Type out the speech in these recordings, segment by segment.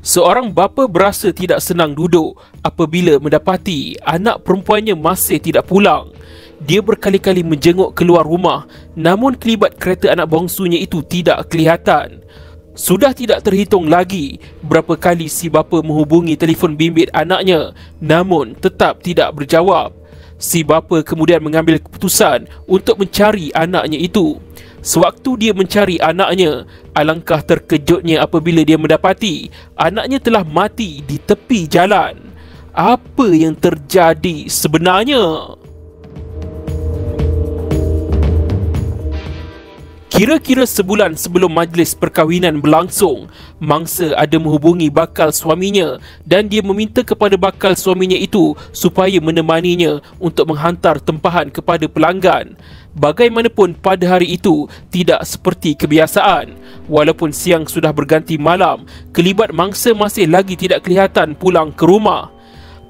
Seorang bapa berasa tidak senang duduk apabila mendapati anak perempuannya masih tidak pulang. Dia berkali-kali menjenguk keluar rumah, namun kelibat kereta anak bongsunya itu tidak kelihatan. Sudah tidak terhitung lagi berapa kali si bapa menghubungi telefon bimbit anaknya, namun tetap tidak berjawab. Si bapa kemudian mengambil keputusan untuk mencari anaknya itu. Sewaktu dia mencari anaknya, alangkah terkejutnya apabila dia mendapati anaknya telah mati di tepi jalan. Apa yang terjadi sebenarnya? Kira-kira sebulan sebelum majlis perkahwinan berlangsung, mangsa ada menghubungi bakal suaminya dan dia meminta kepada bakal suaminya itu supaya menemaninya untuk menghantar tempahan kepada pelanggan. Bagaimanapun pada hari itu tidak seperti kebiasaan. Walaupun siang sudah berganti malam, kelibat mangsa masih lagi tidak kelihatan pulang ke rumah.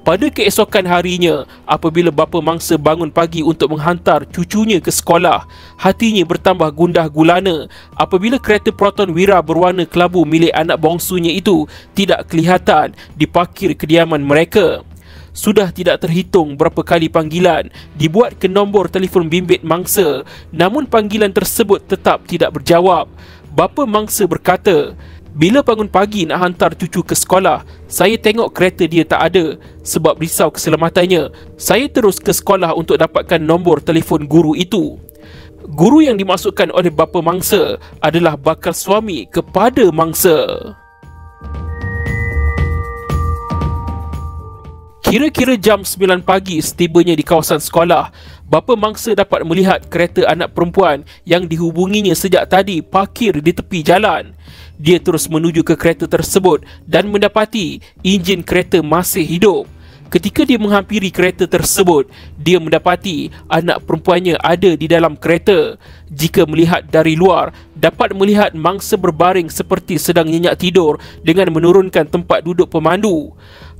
Pada keesokan harinya, apabila bapa mangsa bangun pagi untuk menghantar cucunya ke sekolah, hatinya bertambah gundah gulana apabila kereta Proton Wira berwarna kelabu milik anak bongsunya itu tidak kelihatan di parkir kediaman mereka. Sudah tidak terhitung berapa kali panggilan dibuat ke nombor telefon bimbit mangsa, namun panggilan tersebut tetap tidak berjawab. Bapa mangsa berkata, "Bila bangun pagi nak hantar cucu ke sekolah, saya tengok kereta dia tak ada. Sebab risau keselamatannya, saya terus ke sekolah untuk dapatkan nombor telefon guru itu." Guru yang dimaksudkan oleh bapa mangsa adalah bakal suami kepada mangsa. Kira-kira jam 9 pagi setibanya di kawasan sekolah, bapa mangsa dapat melihat kereta anak perempuan yang dihubunginya sejak tadi parkir di tepi jalan. Dia terus menuju ke kereta tersebut dan mendapati enjin kereta masih hidup. Ketika dia menghampiri kereta tersebut, dia mendapati anak perempuannya ada di dalam kereta. Jika melihat dari luar, dapat melihat mangsa berbaring seperti sedang nyenyak tidur dengan menurunkan tempat duduk pemandu.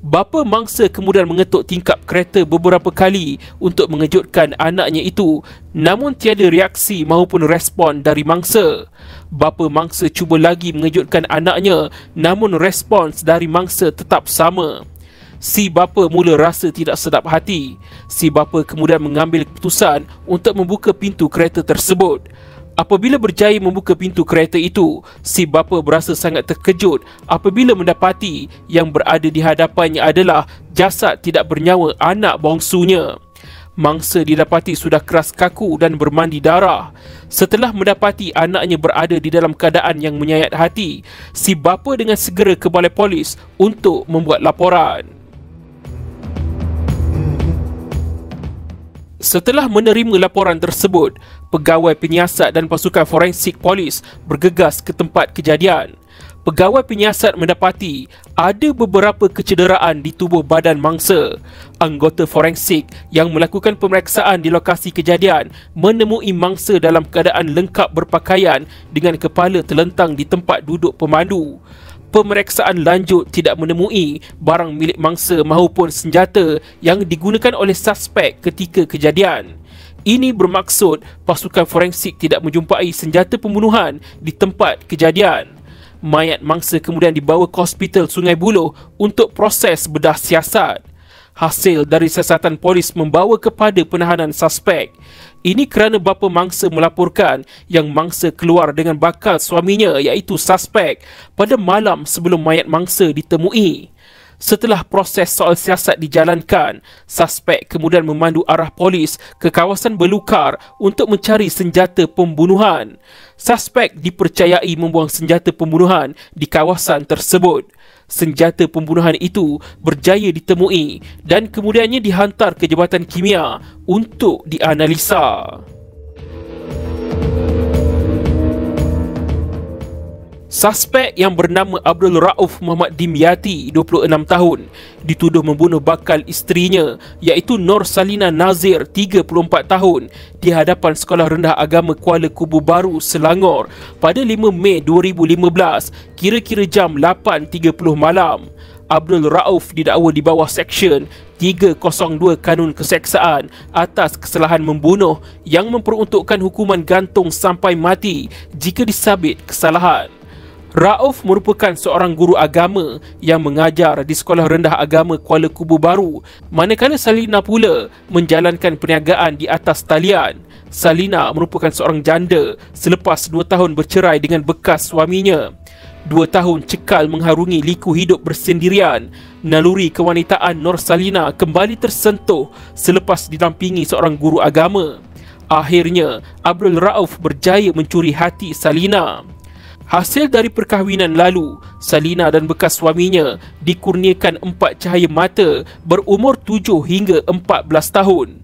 Bapa mangsa kemudian mengetuk tingkap kereta beberapa kali untuk mengejutkan anaknya itu, namun tiada reaksi maupun respon dari mangsa. Bapa mangsa cuba lagi mengejutkan anaknya, namun respons dari mangsa tetap sama. Si bapa mula rasa tidak sedap hati. Si bapa kemudian mengambil keputusan untuk membuka pintu kereta tersebut. Apabila berjaya membuka pintu kereta itu, si bapa berasa sangat terkejut apabila mendapati yang berada di hadapannya adalah jasad tidak bernyawa anak bongsunya. Mangsa didapati sudah keras kaku dan bermandi darah. Setelah mendapati anaknya berada di dalam keadaan yang menyayat hati, si bapa dengan segera ke balai polis untuk membuat laporan. Setelah menerima laporan tersebut, pegawai penyiasat dan pasukan forensik polis bergegas ke tempat kejadian. Pegawai penyiasat mendapati ada beberapa kecederaan di tubuh badan mangsa. Anggota forensik yang melakukan pemeriksaan di lokasi kejadian menemui mangsa dalam keadaan lengkap berpakaian dengan kepala terlentang di tempat duduk pemandu. Pemeriksaan lanjut tidak menemui barang milik mangsa maupun senjata yang digunakan oleh suspek ketika kejadian. Ini bermaksud pasukan forensik tidak menjumpai senjata pembunuhan di tempat kejadian. Mayat mangsa kemudian dibawa ke Hospital Sungai Buloh untuk proses bedah siasat. Hasil dari siasatan polis membawa kepada penahanan suspek. Ini kerana bapa mangsa melaporkan yang mangsa keluar dengan bakal suaminya iaitu suspek pada malam sebelum mayat mangsa ditemui. Setelah proses soal siasat dijalankan, suspek kemudian memandu arah polis ke kawasan Belukar untuk mencari senjata pembunuhan. Suspek dipercayai membuang senjata pembunuhan di kawasan tersebut. Senjata pembunuhan itu berjaya ditemui dan kemudiannya dihantar ke Jabatan Kimia untuk dianalisa. Suspek yang bernama Abdul Rauf Muhammad Dimyati, 26 tahun, dituduh membunuh bakal isterinya iaitu Nur Salina Nazir, 34 tahun, di hadapan Sekolah Rendah Agama Kuala Kubu Baru, Selangor pada 5 Mei 2015, kira-kira jam 8.30 malam. Abdul Rauf didakwa di bawah Seksyen 302 Kanun Keseksaan atas kesalahan membunuh yang memperuntukkan hukuman gantung sampai mati jika disabit kesalahan. Rauf merupakan seorang guru agama yang mengajar di Sekolah Rendah Agama Kuala Kubu Baru, manakala Salina pula menjalankan perniagaan di atas talian. Salina merupakan seorang janda selepas 2 tahun bercerai dengan bekas suaminya. 2 tahun cekal mengharungi liku hidup bersendirian, naluri kewanitaan Nur Salina kembali tersentuh selepas didampingi seorang guru agama. Akhirnya, Abdul Rauf berjaya mencuri hati Salina. Hasil dari perkahwinan lalu, Salina dan bekas suaminya dikurniakan 4 cahaya mata berumur 7 hingga 14 tahun.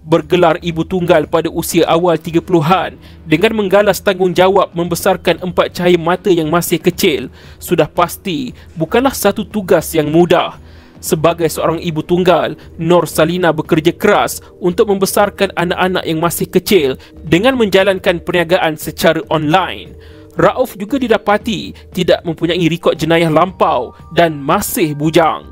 Bergelar ibu tunggal pada usia awal 30-an dengan menggalas tanggungjawab membesarkan 4 cahaya mata yang masih kecil sudah pasti bukanlah satu tugas yang mudah. Sebagai seorang ibu tunggal, Nur Salina bekerja keras untuk membesarkan anak-anak yang masih kecil dengan menjalankan perniagaan secara online. Rauf juga didapati tidak mempunyai rekod jenayah lampau dan masih bujang.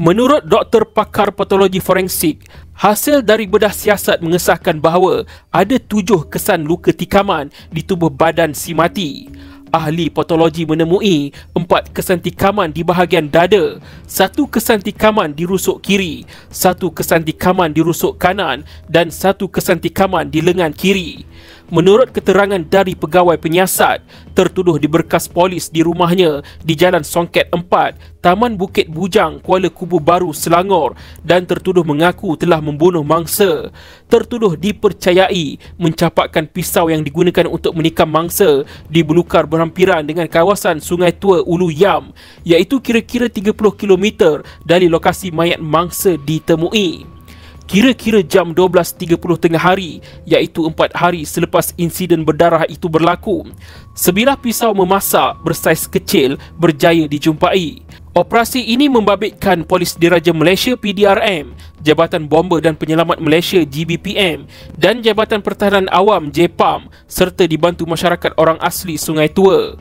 Menurut doktor pakar patologi forensik, hasil dari bedah siasat mengesahkan bahawa ada 7 kesan luka tikaman di tubuh badan si mati. Ahli patologi menemui 4 kesan tikaman di bahagian dada, 1 kesan tikaman di rusuk kiri, 1 kesan tikaman di rusuk kanan dan 1 kesan tikaman di lengan kiri. Menurut keterangan dari pegawai penyiasat, tertuduh diberkas polis di rumahnya di Jalan Songket 4, Taman Bukit Bujang, Kuala Kubu Baru, Selangor dan tertuduh mengaku telah membunuh mangsa. Tertuduh dipercayai mencapakkan pisau yang digunakan untuk menikam mangsa di belukar berhampiran dengan kawasan Sungai Tua Ulu Yam, iaitu kira-kira 30 km dari lokasi mayat mangsa ditemui. Kira-kira jam 12.30 tengah hari, iaitu 4 hari selepas insiden berdarah itu berlaku, sebilah pisau memasak bersaiz kecil berjaya dijumpai. Operasi ini membabitkan Polis Diraja Malaysia PDRM, Jabatan Bomba dan Penyelamat Malaysia GBPM dan Jabatan Pertahanan Awam JPAM serta dibantu masyarakat orang asli Sungai Tua.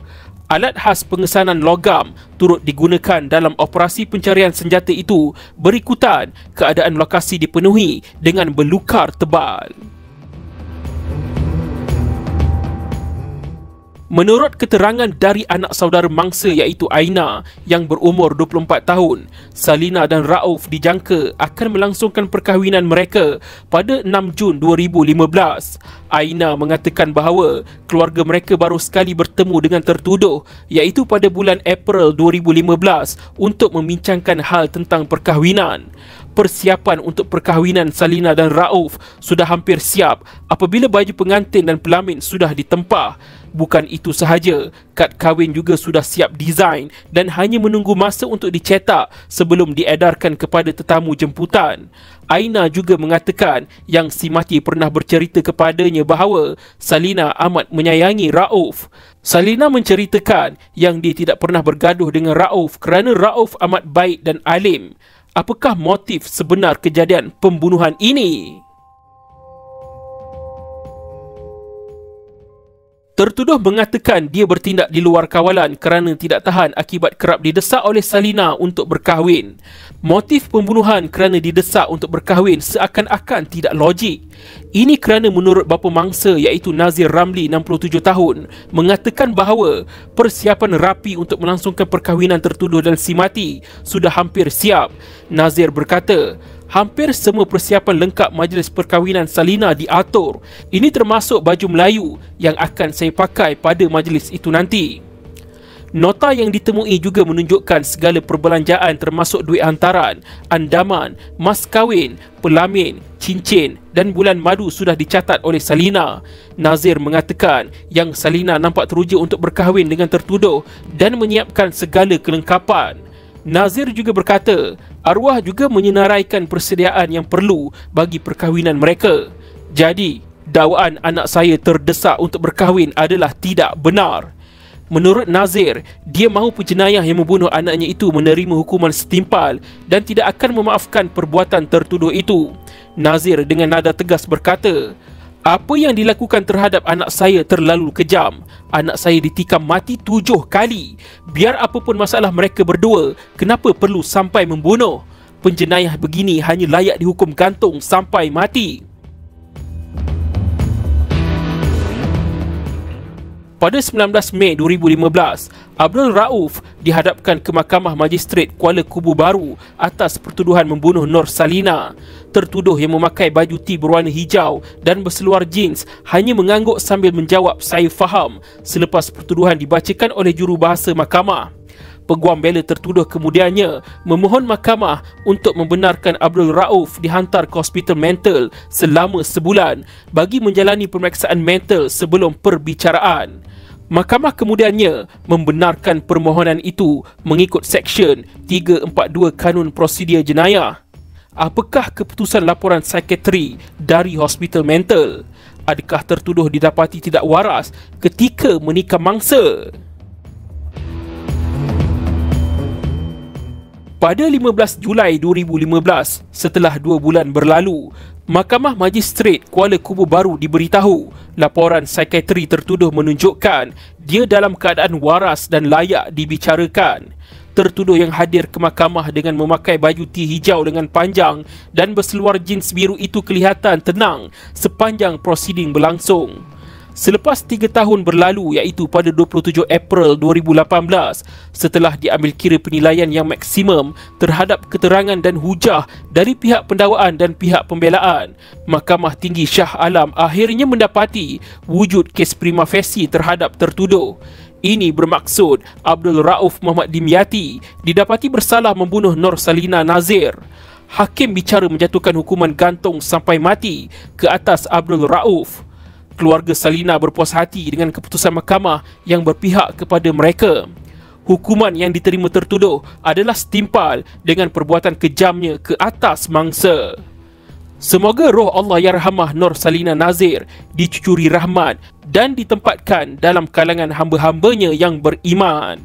Alat khas pengesanan logam turut digunakan dalam operasi pencarian senjata itu berikutan keadaan lokasi dipenuhi dengan belukar tebal. Menurut keterangan dari anak saudara mangsa iaitu Aina yang berumur 24 tahun, Salina dan Rauf dijangka akan melangsungkan perkahwinan mereka pada 6 Jun 2015. Aina mengatakan bahawa keluarga mereka baru sekali bertemu dengan tertuduh iaitu pada bulan April 2015 untuk membincangkan hal tentang perkahwinan. Persiapan untuk perkahwinan Salina dan Rauf sudah hampir siap apabila baju pengantin dan pelamin sudah ditempah. Bukan itu sahaja, kad kahwin juga sudah siap desain dan hanya menunggu masa untuk dicetak sebelum diedarkan kepada tetamu jemputan. Aina juga mengatakan yang si mati pernah bercerita kepadanya bahawa Salina amat menyayangi Rauf. Salina menceritakan yang dia tidak pernah bergaduh dengan Rauf kerana Rauf amat baik dan alim. Apakah motif sebenar kejadian pembunuhan ini? Tertuduh mengatakan dia bertindak di luar kawalan kerana tidak tahan akibat kerap didesak oleh Salina untuk berkahwin. Motif pembunuhan kerana didesak untuk berkahwin seakan-akan tidak logik. Ini kerana menurut bapa mangsa iaitu Nazir Ramli 67 tahun mengatakan bahawa persiapan rapi untuk melangsungkan perkahwinan tertuduh dan si mati sudah hampir siap. Nazir berkata, hampir semua persiapan lengkap majlis perkahwinan Salina diatur. Ini termasuk baju Melayu yang akan saya pakai pada majlis itu nanti. Nota yang ditemui juga menunjukkan segala perbelanjaan termasuk duit hantaran, andaman, mas kahwin, pelamin, cincin dan bulan madu sudah dicatat oleh Salina. Nazir mengatakan yang Salina nampak teruja untuk berkahwin dengan tertuduh dan menyiapkan segala kelengkapan. Nazir juga berkata, arwah juga menyenaraikan persediaan yang perlu bagi perkahwinan mereka. Jadi, dakwaan anak saya terdesak untuk berkahwin adalah tidak benar. Menurut Nazir, dia mahu penjenayah yang membunuh anaknya itu menerima hukuman setimpal dan tidak akan memaafkan perbuatan tertuduh itu. Nazir dengan nada tegas berkata, apa yang dilakukan terhadap anak saya terlalu kejam. Anak saya ditikam mati 7 kali. Biar apapun masalah mereka berdua, kenapa perlu sampai membunuh? Penjenayah begini hanya layak dihukum gantung sampai mati. Pada 19 Mei 2015, Abdul Rauf dihadapkan ke Mahkamah Magistrate Kuala Kubu Baru atas pertuduhan membunuh Nur Salina. Tertuduh yang memakai baju T berwarna hijau dan berseluar jeans hanya mengangguk sambil menjawab "saya faham" selepas pertuduhan dibacakan oleh jurubahasa mahkamah. Peguam bela tertuduh kemudiannya memohon mahkamah untuk membenarkan Abdul Rauf dihantar ke hospital mental selama sebulan bagi menjalani pemeriksaan mental sebelum perbicaraan. Mahkamah kemudiannya membenarkan permohonan itu mengikut Seksyen 342 Kanun Prosedur Jenayah. Apakah keputusan laporan psikiatri dari hospital mental? Adakah tertuduh didapati tidak waras ketika menikam mangsa? Pada 15 Julai 2015, setelah 2 bulan berlalu, Mahkamah Magistrate Kuala Kubu Baru diberitahu laporan psikiatri tertuduh menunjukkan dia dalam keadaan waras dan layak dibicarakan. Tertuduh yang hadir ke mahkamah dengan memakai baju T hijau dengan panjang dan berseluar jeans biru itu kelihatan tenang sepanjang prosiding berlangsung. Selepas 3 tahun berlalu, iaitu pada 27 April 2018, setelah diambil kira penilaian yang maksimum terhadap keterangan dan hujah dari pihak pendakwaan dan pihak pembelaan, Mahkamah Tinggi Shah Alam akhirnya mendapati wujud kes prima facie terhadap tertuduh. Ini bermaksud Abdul Rauf Muhammad Dimyati didapati bersalah membunuh Nur Salina Nazir. Hakim bicara menjatuhkan hukuman gantung sampai mati ke atas Abdul Rauf. Keluarga Salina berpuas hati dengan keputusan mahkamah yang berpihak kepada mereka. Hukuman yang diterima tertuduh adalah setimpal dengan perbuatan kejamnya ke atas mangsa. Semoga roh Allahyarhamah Nur Salina Nazir dicucuri rahmat dan ditempatkan dalam kalangan hamba-hambanya yang beriman.